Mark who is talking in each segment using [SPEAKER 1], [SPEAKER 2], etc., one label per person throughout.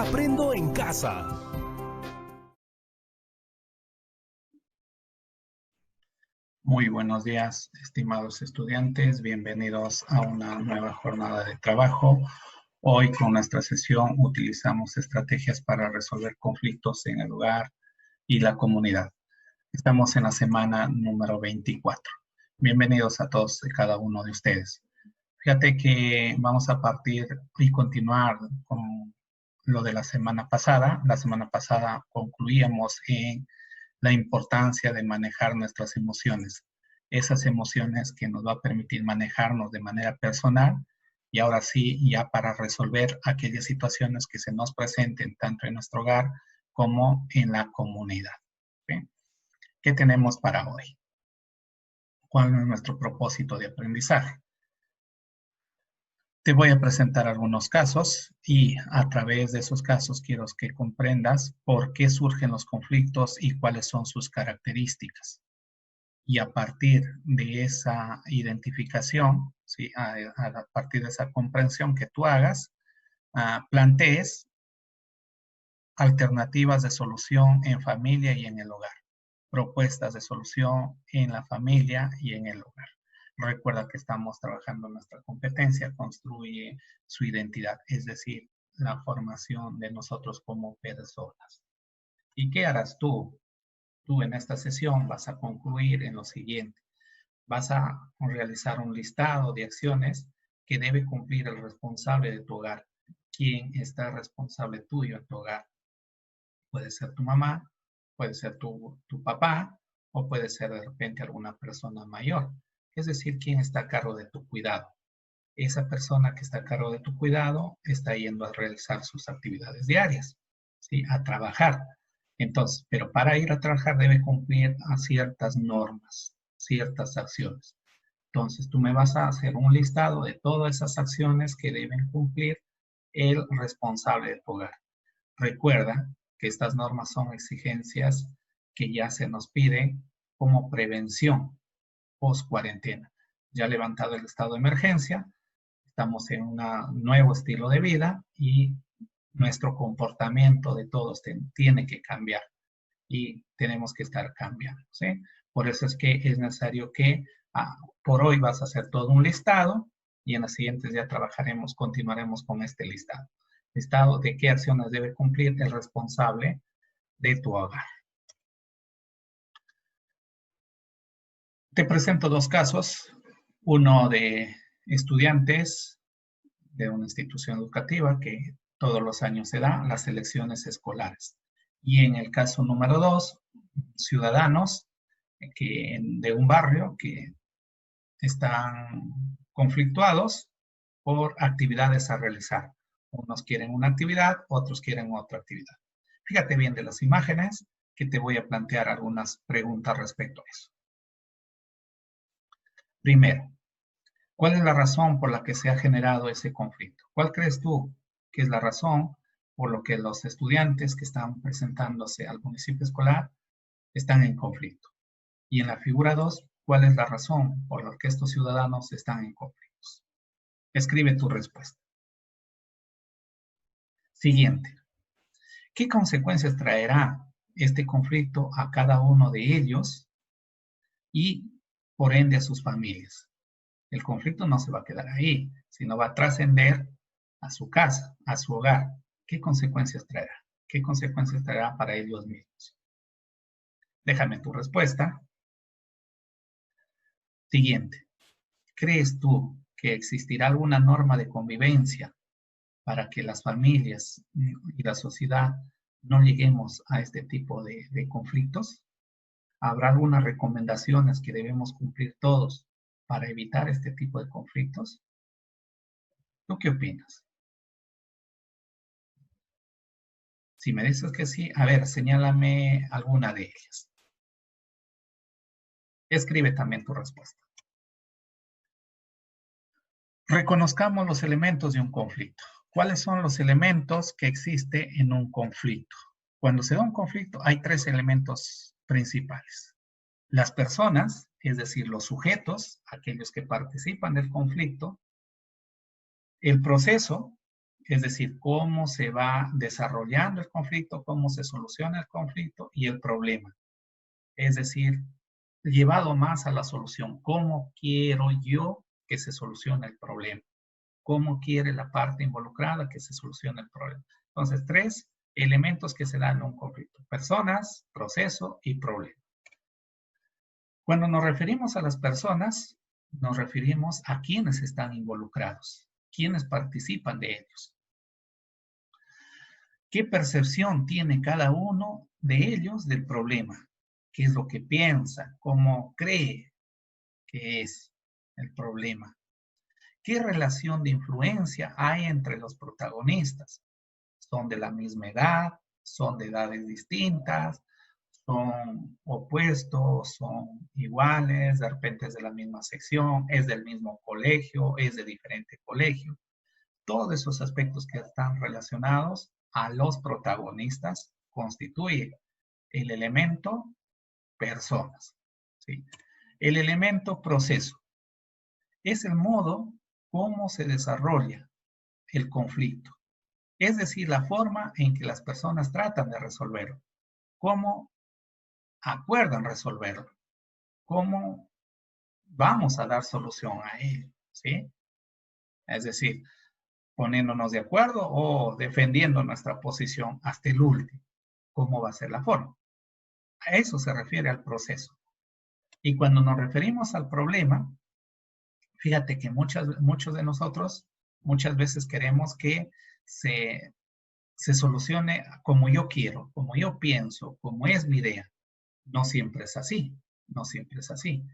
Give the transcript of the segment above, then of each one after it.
[SPEAKER 1] Aprendo en casa.
[SPEAKER 2] Muy buenos días, estimados estudiantes. Bienvenidos a una nueva jornada de trabajo. Hoy con nuestra sesión utilizamos estrategias para resolver conflictos en el hogar y la comunidad. Estamos en la semana número 24. Bienvenidos a todos y cada uno de ustedes. Fíjate que vamos a partir y continuar con lo de la semana pasada. La semana pasada concluíamos en la importancia de manejar nuestras emociones, esas emociones que nos va a permitir manejarnos de manera personal y ahora sí, ya para resolver aquellas situaciones que se nos presenten tanto en nuestro hogar como en la comunidad. ¿Sí? ¿Qué tenemos para hoy? ¿Cuál es nuestro propósito de aprendizaje? Te voy a presentar algunos casos y a través de esos casos quiero que comprendas por qué surgen los conflictos y cuáles son sus características. Y a partir de esa identificación, ¿sí? A partir de esa comprensión que tú hagas, plantees alternativas de solución en familia y en el hogar, propuestas de solución en la familia y en el hogar. Recuerda que estamos trabajando nuestra competencia, construye su identidad, es decir, la formación de nosotros como personas. ¿Y qué harás tú? Tú en esta sesión vas a concluir en lo siguiente. Vas a realizar un listado de acciones que debe cumplir el responsable de tu hogar. ¿Quién está responsable tuyo en tu hogar? Puede ser tu mamá, puede ser tu papá o puede ser de repente alguna persona mayor. Es decir, ¿quién está a cargo de tu cuidado? Esa persona que está a cargo de tu cuidado está yendo a realizar sus actividades diarias, ¿sí? A trabajar. Entonces, pero para ir a trabajar debe cumplir a ciertas normas, ciertas acciones. Entonces, tú me vas a hacer un listado de todas esas acciones que deben cumplir el responsable de tu hogar. Recuerda que estas normas son exigencias que ya se nos piden como prevención post cuarentena. Ya levantado el estado de emergencia, estamos en un nuevo estilo de vida y nuestro comportamiento de todos tiene que cambiar y tenemos que estar cambiando, ¿sí? Por eso es que es necesario que por hoy vas a hacer todo un listado y en los siguientes ya trabajaremos, continuaremos con este listado. Listado de qué acciones debe cumplir el responsable de tu hogar. Te presento dos casos, uno de estudiantes de una institución educativa que todos los años se da, las elecciones escolares. Y en el caso número 2, ciudadanos de un barrio que están conflictuados por actividades a realizar. Unos quieren una actividad, otros quieren otra actividad. Fíjate bien de las imágenes que te voy a plantear algunas preguntas respecto a eso. Primero, ¿cuál es la razón por la que se ha generado ese conflicto? ¿Cuál crees tú que es la razón por la que los estudiantes que están presentándose al municipio escolar están en conflicto? Y en la figura 2, ¿cuál es la razón por la que estos ciudadanos están en conflictos? Escribe tu respuesta. Siguiente. ¿Qué consecuencias traerá este conflicto a cada uno de ellos y, por ende, a sus familias? El conflicto no se va a quedar ahí, sino va a trascender a su casa, a su hogar. ¿Qué consecuencias traerá? ¿Qué consecuencias traerá para ellos mismos? Déjame tu respuesta. Siguiente. ¿Crees tú que existirá alguna norma de convivencia para que las familias y la sociedad no lleguemos a este tipo de conflictos? ¿Habrá algunas recomendaciones que debemos cumplir todos para evitar este tipo de conflictos? ¿Tú qué opinas? Si me dices que sí, a ver, señálame alguna de ellas. Escribe también tu respuesta. Reconozcamos los elementos de un conflicto. ¿Cuáles son los elementos que existen en un conflicto? Cuando se da un conflicto, hay tres elementos principales. Las personas, es decir, los sujetos, aquellos que participan del conflicto, el proceso, Es decir, cómo se va desarrollando el conflicto, cómo se soluciona el conflicto y el problema. Es decir, llevado más a la solución. ¿Cómo quiero yo que se solucione el problema? ¿Cómo quiere la parte involucrada que se solucione el problema? Entonces, 3 elementos que se dan en un conflicto: personas, proceso y problema. Cuando nos referimos a las personas, nos referimos a quienes están involucrados, quienes participan de ellos. ¿Qué percepción tiene cada uno de ellos del problema? ¿Qué es lo que piensa? ¿Cómo cree que es el problema? ¿Qué relación de influencia hay entre los protagonistas? ¿Son de la misma edad? ¿Son de edades distintas? ¿Son opuestos? ¿Son iguales? ¿De repente es de la misma sección? ¿Es del mismo colegio? ¿Es de diferente colegio? Todos esos aspectos que están relacionados a los protagonistas constituye el elemento personas. ¿Sí? El elemento proceso es el modo cómo se desarrolla el conflicto. Es decir, la forma en que las personas tratan de resolverlo, cómo acuerdan resolverlo, cómo vamos a dar solución a ello, ¿sí? Es decir, poniéndonos de acuerdo o defendiendo nuestra posición hasta el último. ¿Cómo va a ser la forma? A eso se refiere al proceso. Y cuando nos referimos al problema, fíjate que muchos de nosotros muchas veces queremos que se solucione como yo quiero, como yo pienso, como es mi idea. No siempre es así, no siempre es así.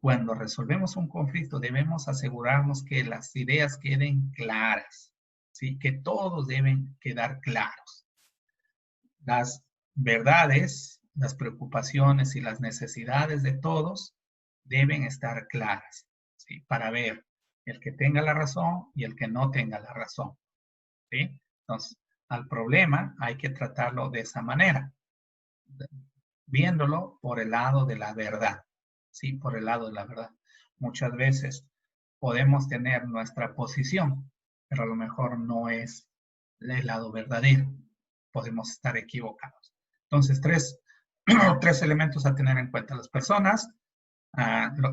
[SPEAKER 2] Cuando resolvemos un conflicto debemos asegurarnos que las ideas queden claras, ¿sí? Que todos deben quedar claros. Las verdades, las preocupaciones y las necesidades de todos deben estar claras, ¿sí? Para ver el que tenga la razón y el que no tenga la razón, ¿sí? Entonces, al problema hay que tratarlo de esa manera, viéndolo por el lado de la verdad, ¿sí? Por el lado de la verdad. Muchas veces podemos tener nuestra posición, pero a lo mejor no es el lado verdadero. Podemos estar equivocados. Entonces, tres elementos a tener en cuenta: las personas,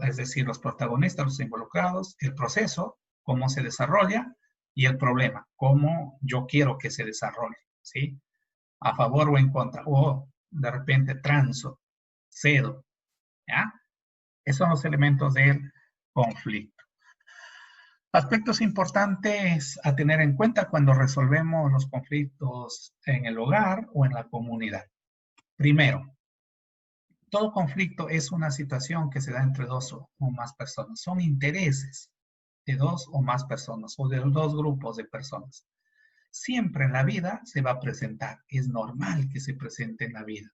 [SPEAKER 2] es decir, los protagonistas, los involucrados, el proceso, cómo se desarrolla, y el problema, cómo yo quiero que se desarrolle, ¿sí? A favor o en contra, o de repente transo, cedo, ¿ya? Esos son los elementos del conflicto. Aspectos importantes a tener en cuenta cuando resolvemos los conflictos en el hogar o en la comunidad. Primero, todo conflicto es una situación que se da entre dos o más personas. Son intereses de dos o más personas o de dos grupos de personas. Siempre en la vida se va a presentar. Es normal que se presente en la vida,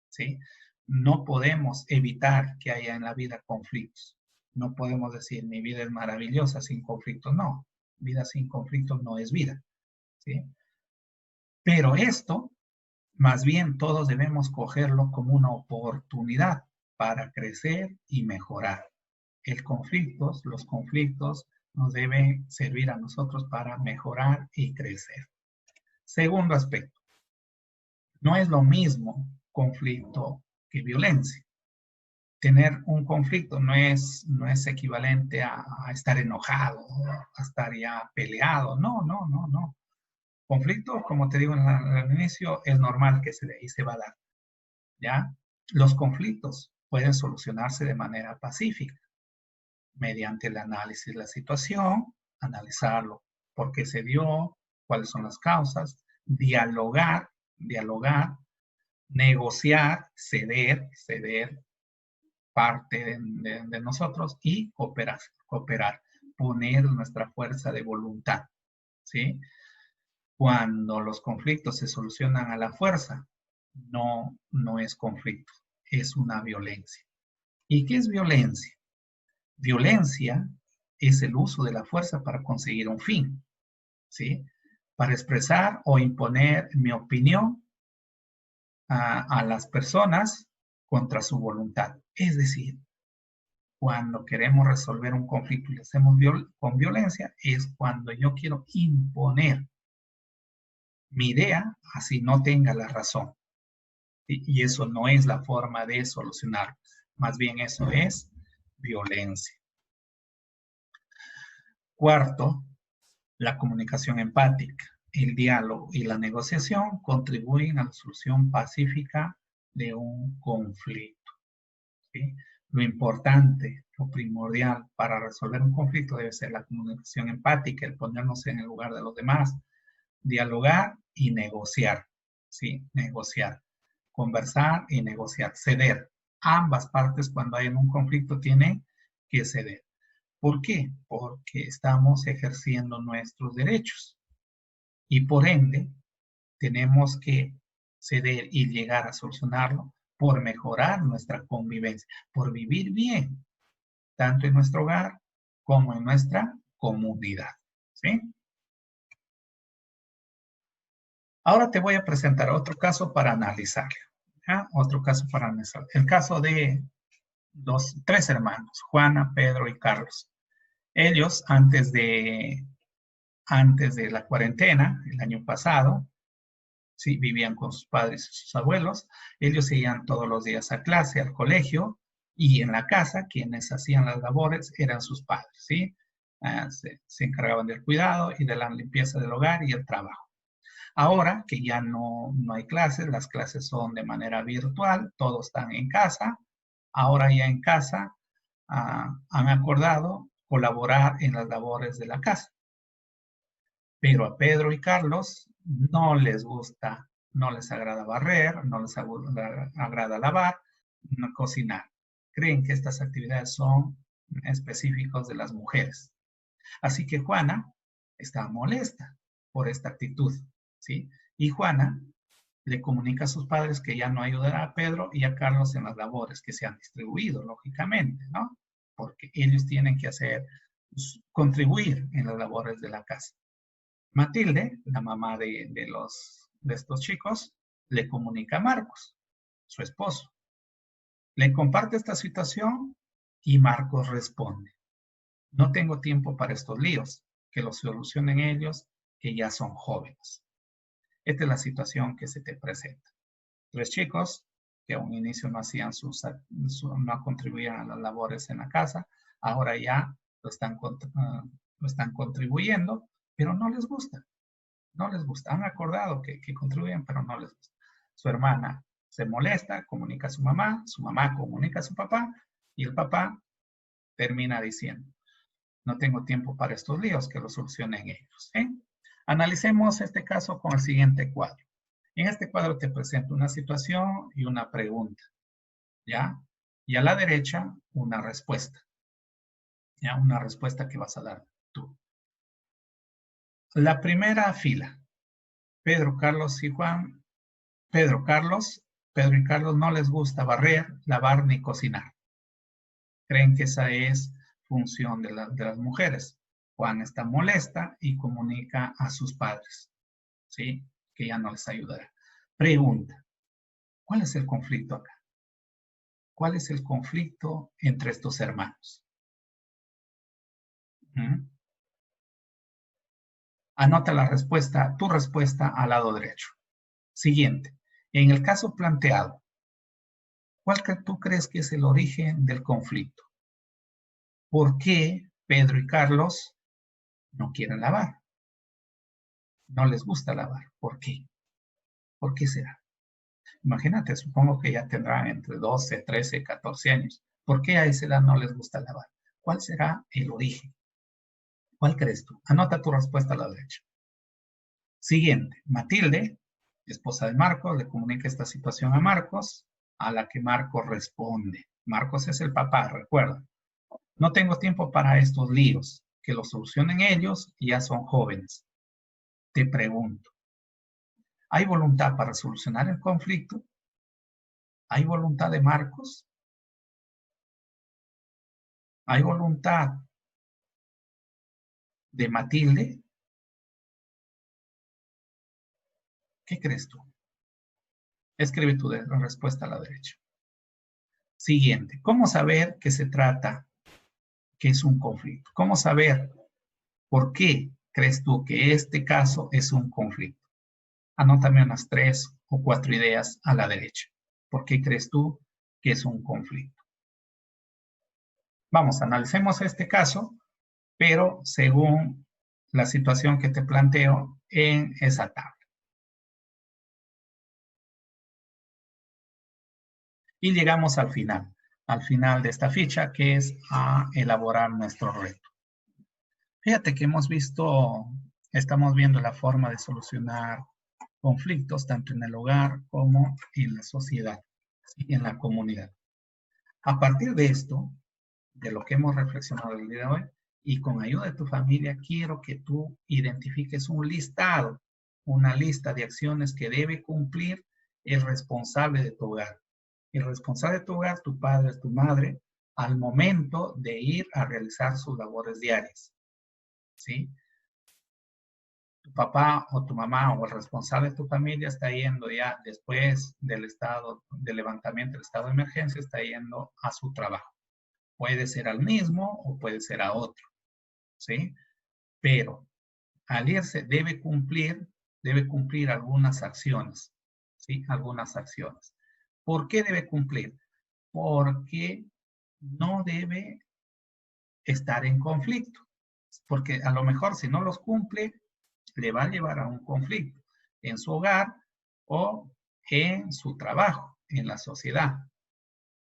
[SPEAKER 2] ¿sí? No podemos evitar que haya en la vida conflictos. No podemos decir mi vida es maravillosa sin conflictos. No, vida sin conflictos no es vida, ¿sí? Pero esto, más bien todos debemos cogerlo como una oportunidad para crecer y mejorar. Los conflictos nos deben servir a nosotros para mejorar y crecer. Segundo aspecto, no es lo mismo conflicto que violencia. Tener un conflicto no es equivalente a estar enojado, a estar ya peleado. No, no, no, no. Conflicto, como te digo en el inicio, es normal que se dé y se va a dar, ¿ya? Los conflictos pueden solucionarse de manera pacífica, mediante el análisis de la situación, analizarlo, por qué se dio, cuáles son las causas, dialogar, negociar, ceder parte de nosotros y cooperar, poner nuestra fuerza de voluntad, ¿sí? Cuando los conflictos se solucionan a la fuerza, no es conflicto, es una violencia. ¿Y qué es violencia? Violencia es el uso de la fuerza para conseguir un fin, ¿sí? Para expresar o imponer mi opinión a las personas contra su voluntad. Es decir, cuando queremos resolver un conflicto y lo hacemos con violencia, es cuando yo quiero imponer mi idea, así no tenga la razón. Y eso no es la forma de solucionar. Más bien eso es violencia. Cuarto, la comunicación empática, el diálogo y la negociación contribuyen a la solución pacífica de un conflicto. ¿Sí? Lo importante, lo primordial para resolver un conflicto debe ser la comunicación empática, el ponernos en el lugar de los demás, dialogar y negociar. ¿Sí? Negociar, conversar y negociar, ceder. Ambas partes cuando hay un conflicto tienen que ceder. ¿Por qué? Porque estamos ejerciendo nuestros derechos y por ende tenemos que ceder y llegar a solucionarlo por mejorar nuestra convivencia, por vivir bien, tanto en nuestro hogar como en nuestra comunidad. ¿Sí? Ahora te voy a presentar otro caso para analizar. ¿Ya? Otro caso para analizar. El caso de tres hermanos, Juana, Pedro y Carlos. Ellos, antes de la cuarentena, el año pasado, sí, vivían con sus padres y sus abuelos. Ellos iban todos los días a clase, al colegio, y en la casa quienes hacían las labores eran sus padres, ¿sí? Se encargaban del cuidado y de la limpieza del hogar y el trabajo. Ahora que ya no hay clases, las clases son de manera virtual, todos están en casa. Ahora ya en casa han acordado colaborar en las labores de la casa. Pero a Pedro y Carlos no les gusta, no les agrada barrer, no les agrada lavar, no cocinar. Creen que estas actividades son específicos de las mujeres. Así que Juana está molesta por esta actitud, ¿sí? Y Juana le comunica a sus padres que ya no ayudará a Pedro y a Carlos en las labores que se han distribuido, lógicamente, ¿no? Porque ellos tienen que contribuir en las labores de la casa. Matilde, la mamá de estos chicos, le comunica a Marcos, su esposo. Le comparte esta situación y Marcos responde: no tengo tiempo para estos líos, que los solucionen ellos, que ya son jóvenes. Esta es la situación que se te presenta. Tres chicos que a un inicio no hacían no contribuían a las labores en la casa, ahora ya lo están contribuyendo, pero no les gusta. No les gusta. Han acordado que contribuyen, pero no les gusta. Su hermana se molesta, comunica a su mamá comunica a su papá, y el papá termina diciendo: no tengo tiempo para estos líos, que los solucionen ellos. ¿Eh? Analicemos este caso con el siguiente cuadro. En este cuadro te presento una situación y una pregunta, ¿ya? Y a la derecha, una respuesta, ¿ya? Una respuesta que vas a dar tú. La primera fila, Pedro, Carlos y Juan. Pedro y Carlos no les gusta barrer, lavar ni cocinar. Creen que esa es función de las mujeres. Juan está molesta y comunica a sus padres, ¿sí? Que ya no les ayudará. Pregunta: ¿cuál es el conflicto acá? ¿Cuál es el conflicto entre estos hermanos? Anota la respuesta, tu respuesta al lado derecho. Siguiente. En el caso planteado, ¿cuál tú crees que es el origen del conflicto? ¿Por qué Pedro y Carlos no quieren lavar? No les gusta lavar. ¿Por qué? ¿Por qué será? Imagínate, supongo que ya tendrán entre 12, 13, 14 años. ¿Por qué a esa edad no les gusta lavar? ¿Cuál será el origen? ¿Cuál crees tú? Anota tu respuesta a la derecha. Siguiente. Matilde, esposa de Marcos, le comunica esta situación a Marcos, a la que Marcos responde. Marcos es el papá, recuerda. No tengo tiempo para estos líos, que los solucionen ellos y ya son jóvenes. Te pregunto, ¿hay voluntad para solucionar el conflicto? ¿Hay voluntad de Marcos? ¿Hay voluntad de Matilde? ¿Qué crees tú? Escribe tu respuesta a la derecha. Siguiente, ¿cómo saber que se trata, que es un conflicto? ¿Cómo saber por qué crees tú que este caso es un conflicto? Anótame unas 3 o 4 ideas a la derecha. ¿Por qué crees tú que es un conflicto? Vamos, analicemos este caso, pero según la situación que te planteo en esa tabla. Y llegamos al final de esta ficha, que es a elaborar nuestro reto. Fíjate que estamos viendo la forma de solucionar conflictos tanto en el hogar como en la sociedad y en la comunidad. A partir de esto, de lo que hemos reflexionado el día de hoy, y con ayuda de tu familia, quiero que tú identifiques un listado, una lista de acciones que debe cumplir el responsable de tu hogar. El responsable de tu hogar, tu padre, tu madre, al momento de ir a realizar sus labores diarias. ¿Sí? Tu papá o tu mamá o el responsable de tu familia está yendo ya después del levantamiento del estado de emergencia, está yendo a su trabajo. Puede ser al mismo o puede ser a otro, ¿sí? Pero al irse debe cumplir algunas acciones, ¿sí? Algunas acciones. ¿Por qué debe cumplir? Porque no debe estar en conflicto. Porque a lo mejor si no los cumple, le va a llevar a un conflicto en su hogar o en su trabajo, en la sociedad.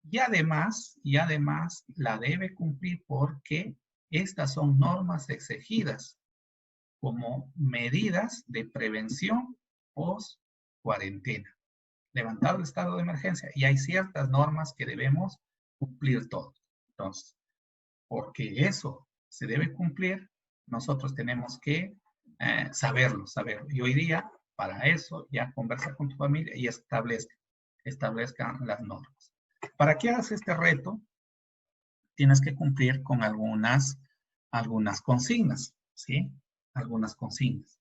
[SPEAKER 2] Y además la debe cumplir porque estas son normas exigidas como medidas de prevención post cuarentena. Levantado el estado de emergencia y hay ciertas normas que debemos cumplir todos. Entonces, porque eso se debe cumplir, nosotros tenemos que saberlo. Y hoy día, para eso, ya conversa con tu familia y establezcan las normas. Para que hagas este reto, tienes que cumplir con algunas consignas, ¿sí? Algunas consignas.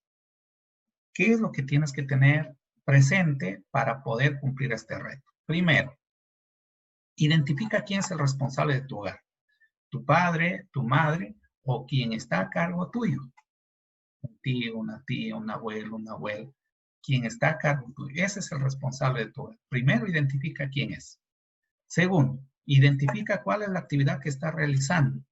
[SPEAKER 2] ¿Qué es lo que tienes que tener presente para poder cumplir este reto? Primero, identifica quién es el responsable de tu hogar. Tu padre, tu madre o quien está a cargo tuyo. Un tío, una tía, un abuelo, una abuela. Quien está a cargo tuyo. Ese es el responsable de tu hogar. Primero, identifica quién es. Segundo, identifica cuál es la actividad que está realizando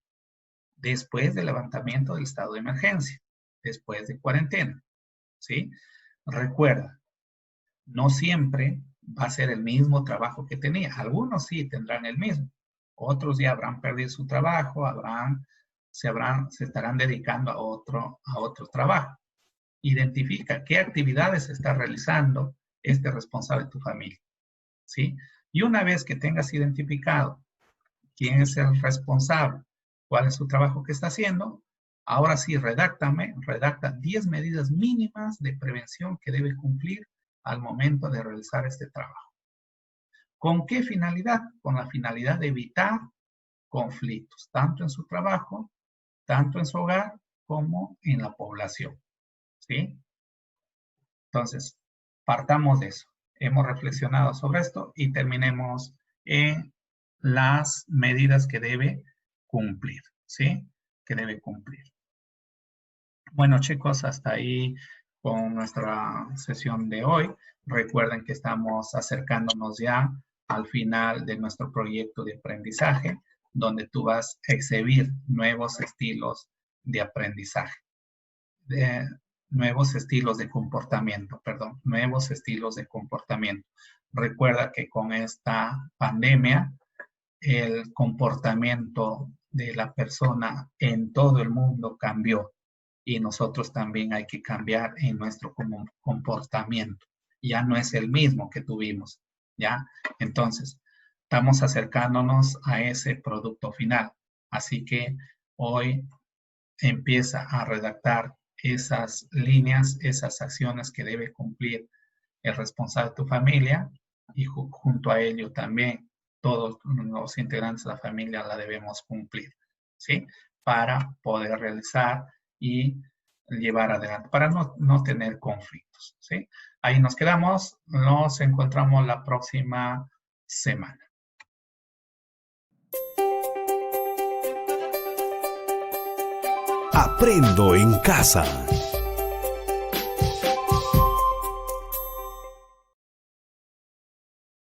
[SPEAKER 2] después del levantamiento del estado de emergencia, después de cuarentena, ¿sí? Recuerda, no siempre va a ser el mismo trabajo que tenía. Algunos sí tendrán el mismo. Otros ya habrán perdido su trabajo, se estarán dedicando a otro trabajo. Identifica qué actividades está realizando este responsable de tu familia, ¿sí? Y una vez que tengas identificado quién es el responsable, cuál es su trabajo que está haciendo, ahora sí, redacta 10 medidas mínimas de prevención que debe cumplir al momento de realizar este trabajo. ¿Con qué finalidad? Con la finalidad de evitar conflictos, tanto en su trabajo, tanto en su hogar, como en la población, ¿sí? Entonces, partamos de eso. Hemos reflexionado sobre esto y terminemos en las medidas que debe cumplir, ¿sí? Que debe cumplir. Bueno, chicos, hasta ahí con nuestra sesión de hoy. Recuerden que estamos acercándonos ya al final de nuestro proyecto de aprendizaje, donde tú vas a exhibir nuevos estilos de aprendizaje, nuevos estilos de comportamiento. Recuerda que con esta pandemia, el comportamiento de la persona en todo el mundo cambió y nosotros también hay que cambiar en nuestro comportamiento. Ya no es el mismo que tuvimos, ¿ya? Entonces, estamos acercándonos a ese producto final. Así que hoy empieza a redactar esas líneas, esas acciones que debe cumplir el responsable de tu familia y junto a ello también todos los integrantes de la familia la debemos cumplir, ¿sí? Para poder realizar y llevar adelante, para no tener conflictos, ¿sí? Ahí nos quedamos, nos encontramos la próxima semana.
[SPEAKER 1] Aprendo en casa.